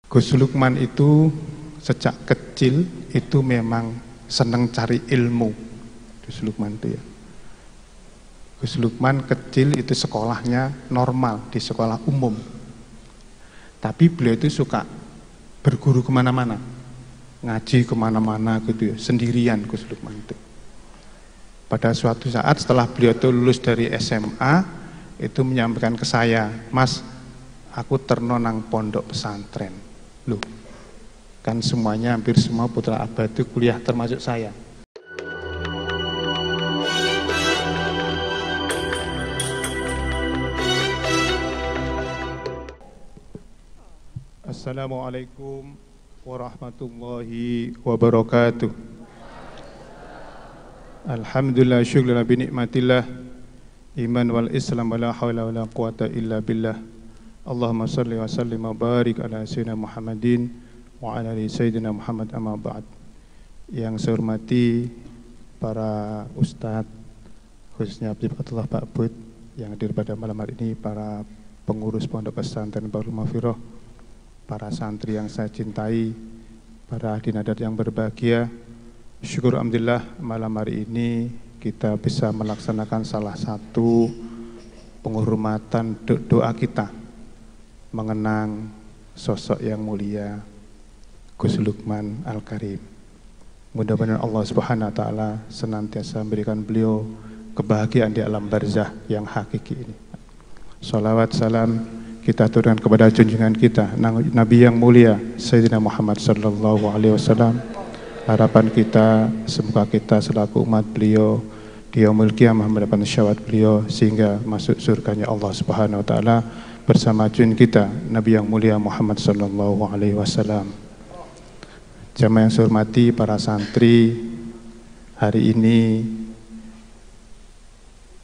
Gus Lukman itu sejak kecil itu memang senang cari ilmu. Gus Lukman itu ya. Gus Lukman kecil itu sekolahnya normal, di sekolah umum. Tapi beliau itu suka berguru kemana-mana, ngaji kemana-mana gitu ya, sendirian Gus Lukman itu. Pada suatu saat setelah beliau itu lulus dari SMA, itu menyampaikan ke saya, "Mas, aku terno nang pondok pesantren." Loh, kan semuanya, hampir semua putra abad itu kuliah termasuk saya. Assalamualaikum warahmatullahi wabarakatuh. Alhamdulillah, syukurlah bi nikmatillah, iman wal islam wala haula wala quwata illa billah. Allahumma salli wa sallim wa barik ala sayyidina Muhammadin wa ala ali sayyidina Muhammad, amma ba'd. Yang saya hormati para ustadz, khususnya Abdullah Pak Bud yang hadir pada malam hari ini, para pengurus pondok pesantren Bahrul Maghfirah, para santri yang saya cintai, para hadirin adat yang berbahagia. Syukur alhamdulillah malam hari ini kita bisa melaksanakan salah satu penghormatan doa kita mengenang sosok yang mulia Gus Lukman Al-Karim. Mudah-mudahan Allah Subhanahu wa taala senantiasa memberikan beliau kebahagiaan di alam barzah yang hakiki ini. Salawat salam kita aturkan kepada junjungan kita Nabi yang mulia Sayyidina Muhammad sallallahu alaihi wasallam. Harapan kita semoga kita selaku umat beliau di yaumul qiyamah mendapat syafaat beliau sehingga masuk surganya Allah Subhanahu wa taala bersama junjungan kita Nabi yang mulia Muhammad sallallahu alaihi wasallam. Jamaah yang saya hormati, para santri, hari ini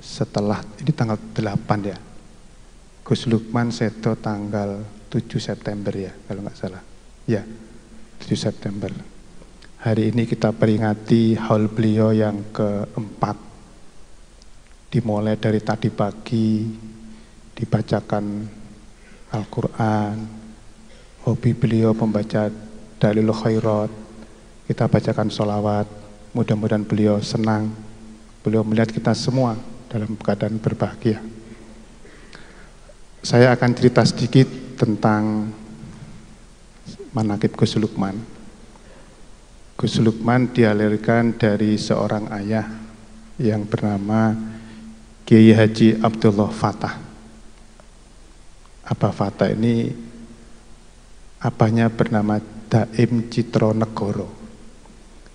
setelah ini tanggal 8 ya. Gus Lukman sedo tanggal 7 September ya, kalau nggak salah. Ya, 7 September. Hari ini kita peringati haul beliau yang keempat. Dimulai dari tadi pagi, dibacakan Al-Quran, hobi beliau membaca Dalilul Khairat, kita bacakan sholawat, mudah-mudahan beliau senang, beliau melihat kita semua dalam keadaan berbahagia. Saya akan cerita sedikit tentang manaqib Gus Lukman. Gus Lukman dilahirkan dari seorang ayah yang bernama Kiai Haji Abdullah Fatah. Abah Fatah ini abahnya bernama Daim Citronegoro.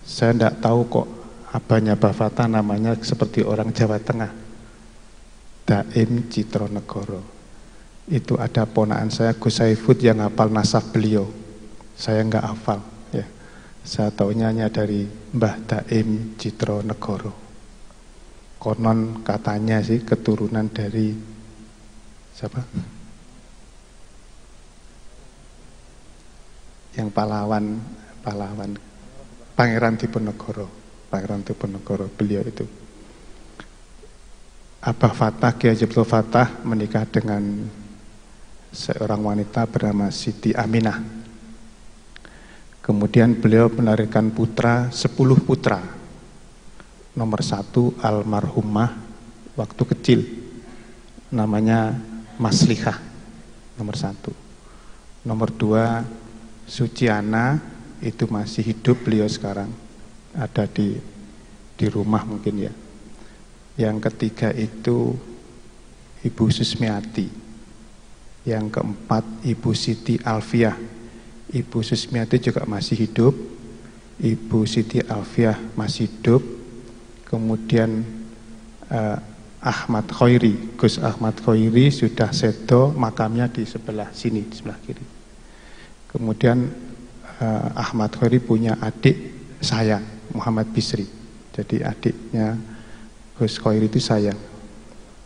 Saya tidak tahu kok abahnya Abah Fatah namanya seperti orang Jawa Tengah. Daim Citronegoro. Itu ada ponakan saya Gus Saifud yang hafal nasab beliau. Saya enggak hafal ya. Saya taunya hanya dari Mbah Daim Citronegoro. Konon katanya sih keturunan dari siapa? Yang pahlawan Pangeran Diponegoro, beliau itu. Abah Fatah, Kiai Haji Abdul Fatah menikah dengan seorang wanita bernama Siti Aminah. Kemudian beliau melahirkan putra, 10 putra. Nomor 1 almarhumah waktu kecil, namanya Maslihah, nomor 1. Nomor 2 Suciana, itu masih hidup beliau sekarang, ada di rumah mungkin ya. Yang ketiga itu Ibu Susmiati. Yang keempat Ibu Siti Alfiah. Ibu Susmiati juga masih hidup, Ibu Siti Alfiah masih hidup. Kemudian Ahmad Khairi, Gus Ahmad Khairi sudah sedo, makamnya di sebelah sini, di sebelah kiri. Kemudian Ahmad Khairi punya adik saya, Muhammad Bisri. Jadi adiknya Gus Khairi itu saya.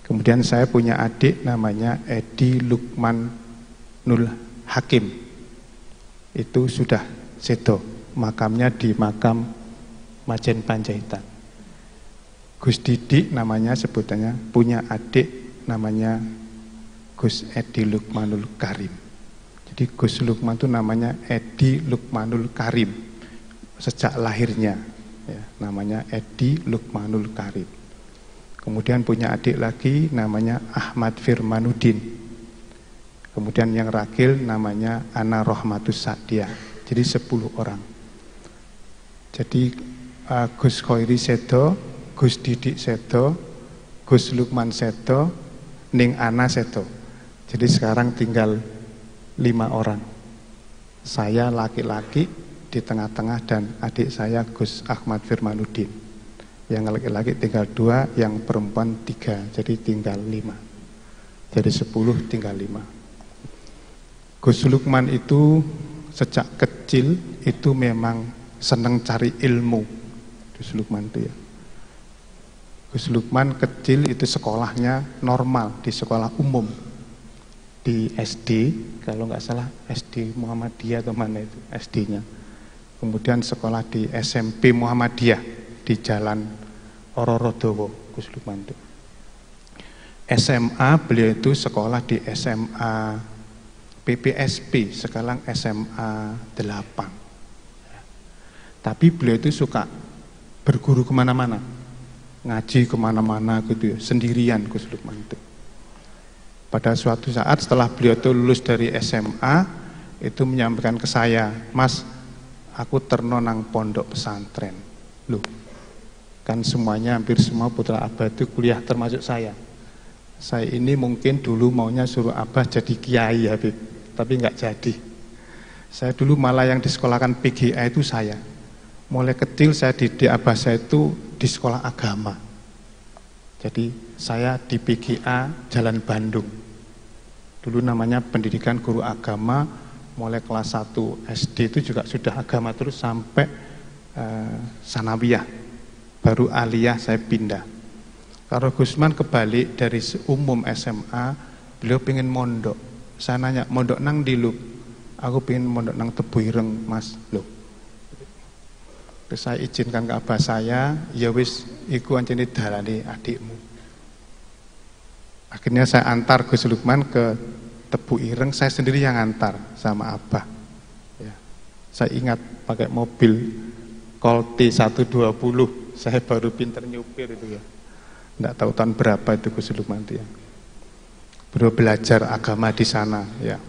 Kemudian saya punya adik namanya Edi Lukman Nul Hakim. Itu sudah sedo, makamnya di makam Majen Panjaitan. Gus Didik namanya sebutannya, punya adik namanya Gus Edi Lukmanul Karim. Jadi Gus Lukman itu namanya Edi Lukmanul Karim sejak lahirnya, ya, namanya Edi Lukmanul Karim. Kemudian punya adik lagi namanya Ahmad Firmanuddin. Kemudian yang ragil namanya Ana Rohmatus Sa'diyah. Jadi 10 orang. Jadi Gus Khoiri sedo, Gus Didik sedo, Gus Lukman sedo, Ning Ana sedo. Jadi sekarang tinggal 5 orang. Saya laki-laki di tengah-tengah dan adik saya Gus Ahmad Firmanuddin. Yang laki-laki tinggal 2, yang perempuan 3. Jadi tinggal 5. Jadi 10 tinggal 5. Gus Lukman itu sejak kecil itu memang senang cari ilmu. Gus Lukman itu ya. Gus Lukman kecil itu sekolahnya normal di sekolah umum. Di SD, kalau nggak salah SD Muhammadiyah atau mana itu SD-nya. Kemudian sekolah di SMP Muhammadiyah di Jalan Ororodowo, Gus Lukman itu. SMA beliau itu sekolah di SMA PPSP, sekarang SMA 8. Tapi beliau itu suka berguru kemana-mana, ngaji kemana-mana gitu ya, sendirian Gus Lukman itu. Pada suatu saat setelah beliau itu lulus dari SMA, itu menyampaikan ke saya, Mas, aku terno nang pondok pesantren. Loh, kan semuanya, hampir semua putra Abah itu kuliah termasuk saya. Saya ini mungkin dulu maunya suruh Abah jadi kiai ya, Bib, tapi nggak jadi. Saya dulu malah yang disekolahkan PGA itu saya. Mulai kecil saya didik Abah saya itu di sekolah agama. Jadi saya di PGA Jalan Bandung. Dulu namanya pendidikan guru agama, mulai kelas 1 SD itu juga sudah agama terus sampai sanawiyah. Baru aliyah saya pindah. Kalau Gusman kebalik dari umum SMA, beliau pengen mondok. Saya nanya, mondok nang di lu? Aku pengen mondok nang Tebu Ireng, Mas. Loh. Terus saya izinkan ke abah saya, ya wis iku ancene dalane adikmu. Akhirnya saya antar Gus Lukman ke Tebu Ireng, saya sendiri yang antar sama abah. Ya. Saya ingat pakai mobil Colt T120, saya baru pinter nyupir itu ya. Nggak tahu tahun berapa itu Gus Lukman itu ya. Beliau belajar agama di sana ya.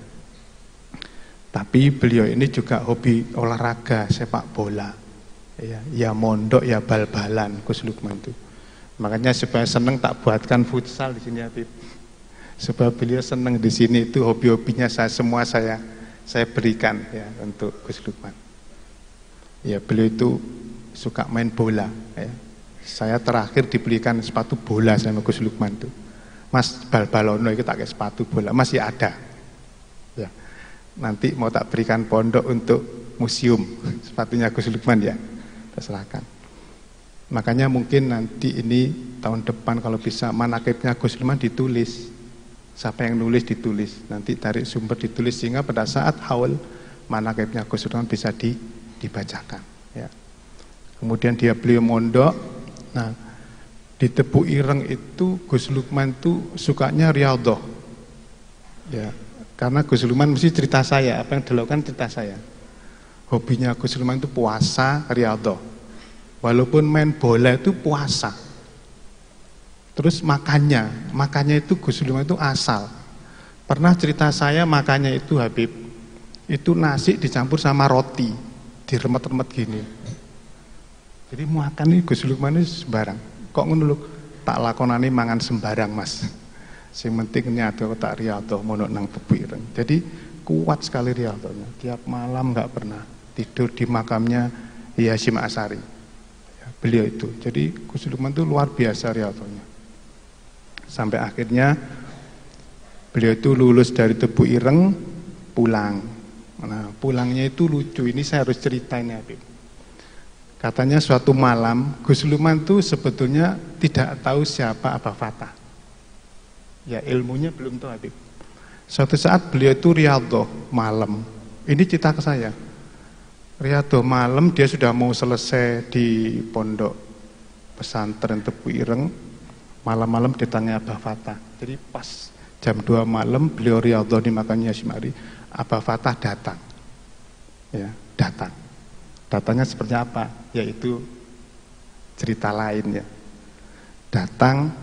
Tapi beliau ini juga hobi olahraga, sepak bola. Ya mondok ya bal-balan Gus Lukman itu. Makanya supaya seneng tak buatkan futsal di sini Habib. Supaya beliau seneng di sini, itu hobi-hobinya semua saya berikan ya untuk Gus Lukman. Ya beliau itu suka main bola ya. Saya terakhir dibelikan sepatu bola sama Gus Lukman itu. Mas bal-balono itu tak kayak sepatu bola, masih ada. Ya. Nanti mau tak berikan pondok untuk museum sepatunya Gus Lukman ya. Terserahkan. Makanya mungkin nanti ini tahun depan kalau bisa manakibnya Gus Lukman ditulis. Siapa yang nulis ditulis, nanti dari sumber ditulis sehingga pada saat haul manakibnya Gus Lukman bisa dibacakan. Ya. Kemudian beliau mondok. Nah, di Tebu Ireng itu Gus Lukman itu sukanya riyadhah. Ya, karena Gus Lukman mesti cerita saya, apa yang dilakukan cerita saya. Hobinya Gus Lukman itu puasa, riyadhah. Walaupun main bola itu puasa. Terus makannya itu Gus Lukman itu asal. Pernah cerita saya makannya itu Habib, itu nasi dicampur sama roti, diremet-remet gini. Jadi makan ini Gus Lukman ini sembarang. Kok ngono lho, tak lakonani mangan sembarang Mas. Sing penting nyatu tak riyadhah monok nang Tebu Ireng. Jadi kuat sekali riyadhahnya. Tiap malam enggak pernah tidur di makamnya Hasyim Asy'ari. Ya, beliau itu. Jadi Gus Lukman itu luar biasa riyadhahnya. Sampai akhirnya beliau itu lulus dari Tebu Ireng, pulang. Nah, pulangnya itu lucu. Ini saya harus ceritain ya, Habib. Katanya suatu malam Gus Lukman itu sebetulnya tidak tahu siapa Abah Fatah. Ya ilmunya belum tahu Habib. Suatu saat beliau itu riyadhah malam. Ini cerita ke saya. Riyadhah malam dia sudah mau selesai di pondok pesantren Tebu Ireng. Malam-malam ditanya Abah Fatah. Jadi pas jam 2 malam beliau riyadhah di makamnya Hasyim Asy'ari. Abah Fatah datang. Ya, datang. Datangnya seperti apa? Yaitu cerita lain ya. Datang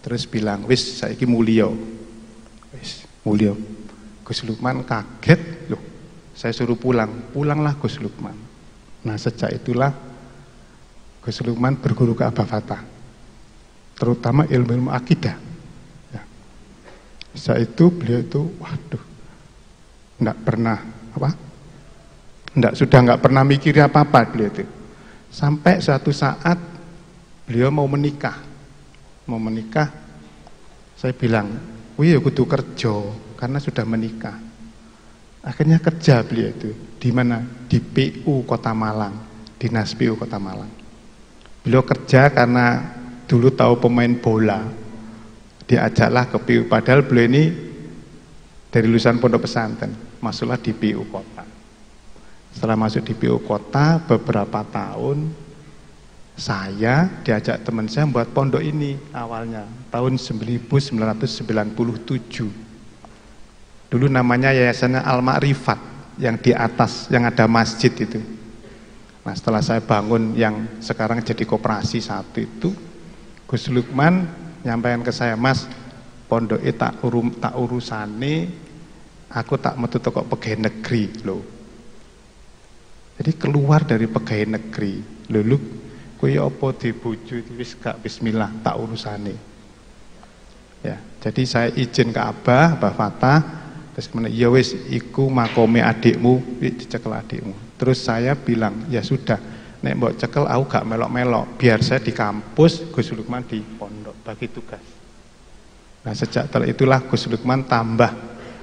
terus bilang, "Wis saiki mulya." Wis, mulya. Gus Lukman kaget, "Loh, saya suruh pulang." "Pulanglah Gus Lukman." Nah, sejak itulah Gus Lukman berguru ke Abah Fatah, terutama ilmu akidah. Ya. Sejak itu beliau itu, waduh, sudah nggak pernah mikir apa-apa beliau itu. Sampai suatu saat beliau mau menikah, saya bilang, "Wih, kudu kerja karena sudah menikah." Akhirnya kerja beliau itu di mana? Di PU Kota Malang, Dinas PU Kota Malang. Beliau kerja karena dulu tahu pemain bola, diajaklah ke PU. Padahal beliau ini dari lulusan pondok pesantren, masuklah di PU Kota. Setelah masuk di PU Kota beberapa tahun, saya diajak teman saya membuat pondok ini awalnya tahun 1997. Dulu namanya yayasannya Al-Ma'rifat, yang di atas yang ada masjid itu. Nah, setelah saya bangun yang sekarang jadi koperasi satu itu, Gus Lukman nyampaikan ke saya, "Mas, pondok tak urusane, aku tak metu toko pegawai negeri loh." Jadi keluar dari pegawai negeri, "Lho, kowe apa dibojo wis gak bismillah tak urusane." Ya, jadi saya izin ke Abah Fatah, terus kemudian, "Ya wis, iku makome adikmu, dicekel adikmu." Terus saya bilang, "Ya sudah, nek mbok cekel aku gak melok-melok, biar saya di kampus, Gus Lukman di pondok, bagi tugas." Nah, sejak itulah Gus Lukman tambah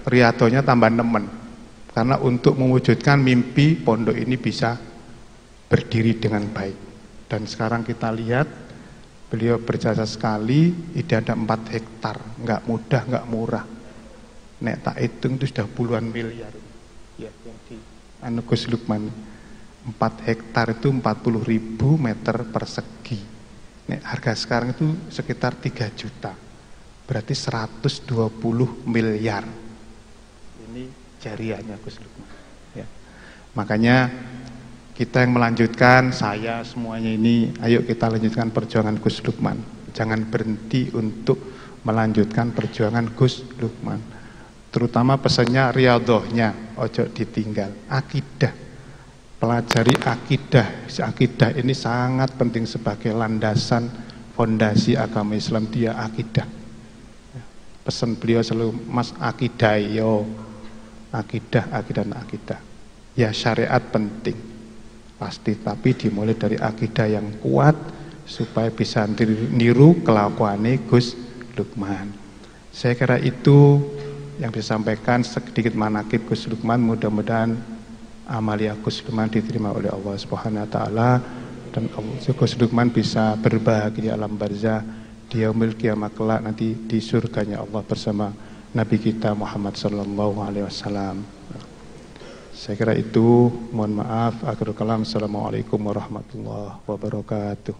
riadonya tambah nemen, karena untuk mewujudkan mimpi pondok ini bisa berdiri dengan baik. Dan sekarang kita lihat beliau berjasa sekali, ide ada 4 hektar, nggak mudah, nggak murah. Nek tak hitung itu sudah puluhan miliar. Ya, yang di Gus Lukman 4 hektar itu 40.000 meter persegi. Nek harga sekarang itu sekitar 3 juta. Berarti 120 miliar. Ini jariahnya Gus Lukman. Ya. Makanya kita yang melanjutkan, saya semuanya ini, ayo kita lanjutkan perjuangan Gus Lukman. Jangan berhenti untuk melanjutkan perjuangan Gus Lukman. Terutama pesannya riyadhahnya, ojo ditinggal. Akidah, pelajari akidah. Akidah ini sangat penting sebagai landasan fondasi agama Islam, dia akidah. Pesan beliau selalu, "Mas, akidah yo, akidah. Ya, syariat penting pasti, tapi dimulai dari akidah yang kuat supaya bisa niru kelakuannya Gus Lukman." Saya kira itu yang bisa sampaikan sedikit manakib Gus Lukman. Mudah-mudahan amalia Gus Lukman diterima oleh Allah Subhanahu wa taala, dan Gus Lukman bisa berbahagia di alam barzah, di yaumil qiyamah kelak nanti di surganya Allah bersama Nabi kita Muhammad sallallahu alaihi wasallam. Saya kira itu, mohon maaf, akhirul kalam. Assalamualaikum warahmatullahi wabarakatuh.